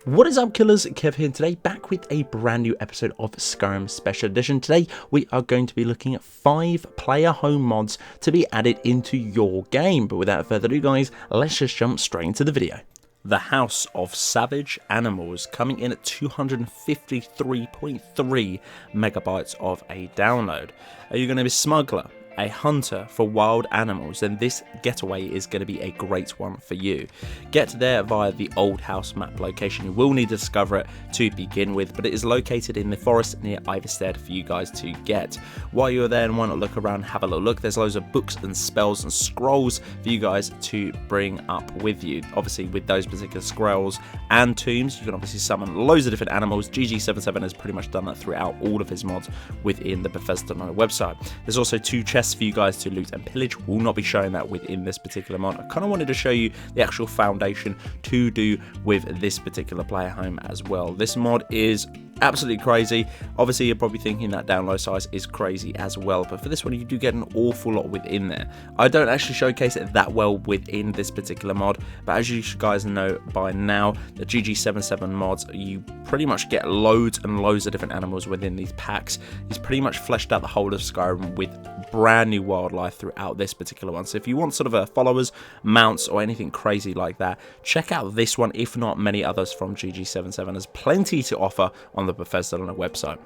What is up, killers? Kev here today, back with a brand new episode of Skyrim Special Edition. Today we are going to be looking at 5 player home mods to be added into your game. But without further ado guys, let's just jump straight into the video. The House of Savage Animals coming in at 253.3 megabytes of a download. Are you going to be a smuggler, a hunter for wild animals? Then this getaway is going to be a great one for you. Get there via the old house map location. You will need to discover it to begin with, but it is located in the forest near Iverstead for you guys to get. While you're there and want to look around, have a little look, there's loads of books and spells and scrolls for you guys to bring up with you. Obviously with those particular scrolls and tombs, you can obviously summon loads of different animals. GG77 has pretty much done that throughout all of his mods within the Bethesda.net website. There's also 2 chests for you guys to loot and pillage. Will not be showing that within this particular mod. I kind of wanted to show you the actual foundation to do with this particular player home as well. This mod is absolutely crazy. Obviously you're probably thinking that download size is crazy as well, but for this one you do get an awful lot within there. I don't actually showcase it that well within this particular mod, but as you guys know by now, the GG77 mods, you pretty much get loads and loads of different animals within these packs. He's pretty much fleshed out the whole of Skyrim with brand new wildlife throughout this particular one. So if you want sort of a followers, mounts, or anything crazy like that, check out this one, if not many others from GG77. There's plenty to offer on the Bethesda.net website.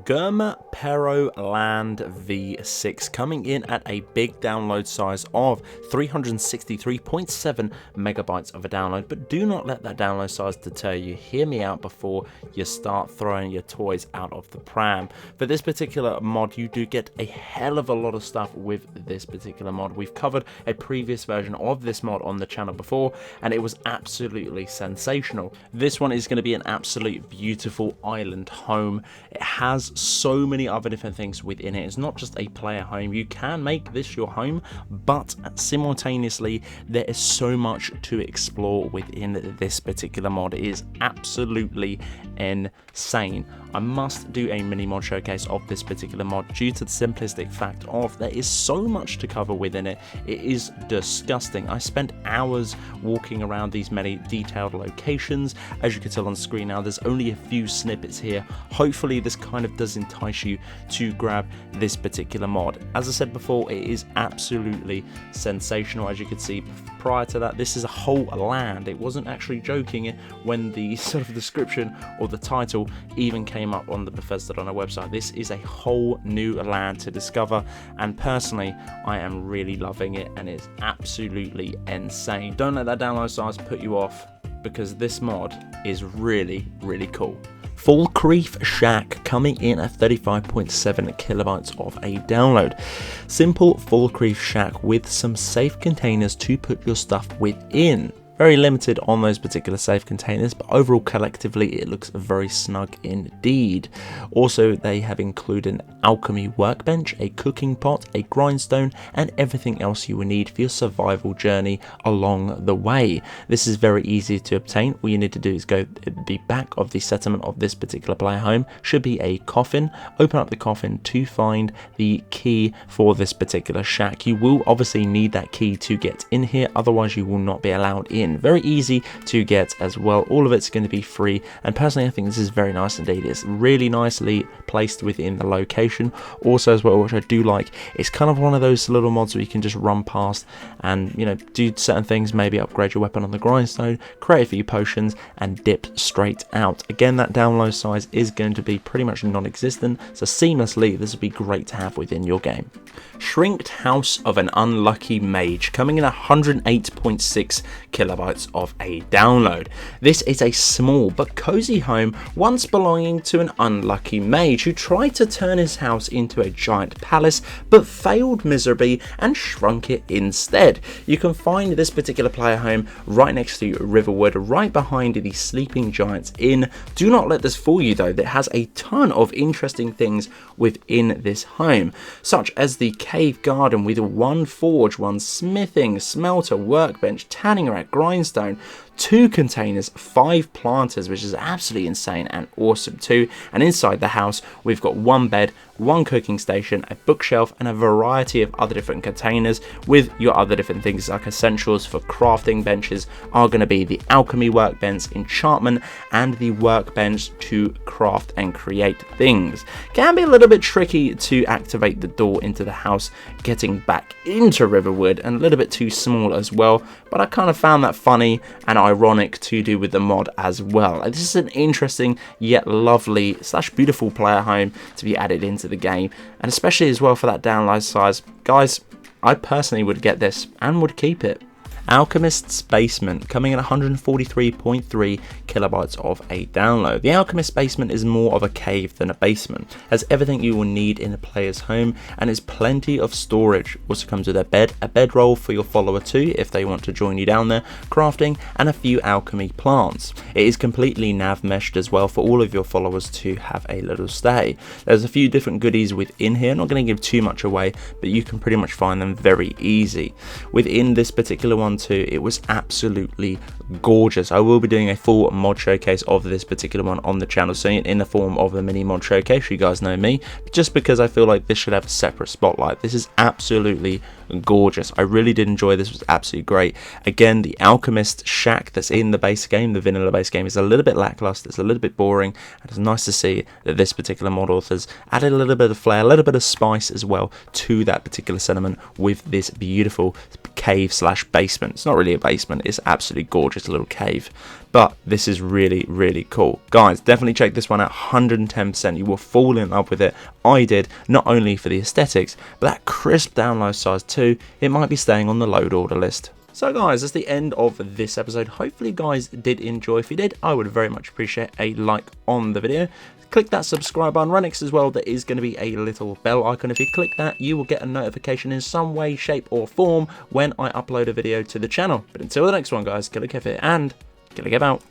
GomaPero Land V6 coming in at a big download size of 363.7 megabytes of a download, but do not let that download size deter you. Hear me out before you start throwing your toys out of the pram. For this particular mod, you do get a hell of a lot of stuff with this particular mod. We've covered a previous version of this mod on the channel before, and it was absolutely sensational. This one is going to be an absolute beautiful island home. It has so many other different things within it. It's not just a player home. You can make this your home, but simultaneously there is so much to explore within this particular mod. It is absolutely insane. I must do a mini mod showcase of this particular mod due to the simplistic fact of there is so much to cover within it. It is disgusting. I spent hours walking around these many detailed locations. As you can tell on screen now, there's only a few snippets here. Hopefully this kind of does entice you to grab this particular mod. As I said before, it is absolutely sensational. As you can see prior to that, this is a whole land. It wasn't actually joking when the sort of description or the title even came up on the Bethesda.net website. This is a whole new land to discover, and personally I am really loving it, and it's absolutely insane. Don't let that download size put you off, because this mod is really cool. Falkreath Shack coming in at 35.7 kilobytes of a download. Simple Falkreath Shack with some safe containers to put your stuff within. Very limited on those particular safe containers, but overall collectively it looks very snug indeed. Also, they have included an alchemy workbench, a cooking pot, a grindstone, and everything else you will need for your survival journey along the way. This is very easy to obtain. All you need to do is go at the back of the settlement of this particular player home. Should be a coffin. Open up the coffin to find the key for this particular shack. You will obviously need that key to get in here, otherwise you will not be allowed in. Very easy to get as well. All of it's going to be free, and personally I think this is very nice indeed. It's really nicely placed within the location. Also as well, which I do like, it's kind of one of those little mods where you can just run past and, you know, do certain things, maybe upgrade your weapon on the grindstone, create a few potions, and dip straight out. Again, that download size is going to be pretty much non-existent, so seamlessly this would be great to have within your game. Shrinked House of an Unlucky Mage coming in 108.6 kilobytes of a download. This is a small but cozy home once belonging to an unlucky mage who tried to turn his house into a giant palace but failed miserably and shrunk it instead. You can find this particular player home right next to Riverwood, right behind the Sleeping Giants Inn. Do not let this fool you though, that has a ton of interesting things within this home, such as the cave garden with 1 forge, 1 smithing, smelter, workbench, tanning rack, grindstone, 2 containers, 5 planters, which is absolutely insane and awesome too. And inside the house, we've got 1 bed, 1 cooking station, a bookshelf, and a variety of other different containers with your other different things like essentials for crafting. Benches are going to be the alchemy workbench, enchantment, and the workbench to craft and create things. Can be a little bit tricky to activate the door into the house, getting back into Riverwood, and a little bit too small as well, but I kind of found that funny and ironic to do with the mod as well. This is an interesting yet lovely / beautiful player home to be added into the game, and especially as well for that download size. Guys, I personally would get this and would keep it. Alchemist's Basement, coming at 143.3 kilobytes of a download. The Alchemist's Basement is more of a cave than a basement, has everything you will need in a player's home, and is plenty of storage. Also comes with a bedroll for your follower too if they want to join you down there, crafting, and a few alchemy plants. It is completely nav meshed as well for all of your followers to have a little stay. There's a few different goodies within here, not going to give too much away, but you can pretty much find them very easy. Within this particular one too, it was absolutely gorgeous. I will be doing a full mod showcase of this particular one on the channel soon in the form of the mini mod showcase. You guys know me, just because I feel like this should have a separate spotlight. This is absolutely gorgeous. I really did enjoy this. It was absolutely great. Again, the Alchemist Shack that's in the base game, the vanilla base game, is a little bit lackluster. It's a little bit boring, and it's nice to see that this particular mod authors added a little bit of flair, a little bit of spice as well to that particular sentiment with this beautiful cave / basement. It's not really a basement, it's absolutely gorgeous little cave, but this is really, really cool. Guys, definitely check this one out. 110%. You will fall in love with it. I did, not only for the aesthetics, but that crisp download size too. It might be staying on the load order list. So guys, that's the end of this episode. Hopefully you guys did enjoy. If you did, I would very much appreciate a like on the video. Click that subscribe button right next as well. There is going to be a little bell icon. If you click that, you will get a notification in some way, shape or form when I upload a video to the channel. But until the next one guys, Killerkev here and Killerkev out.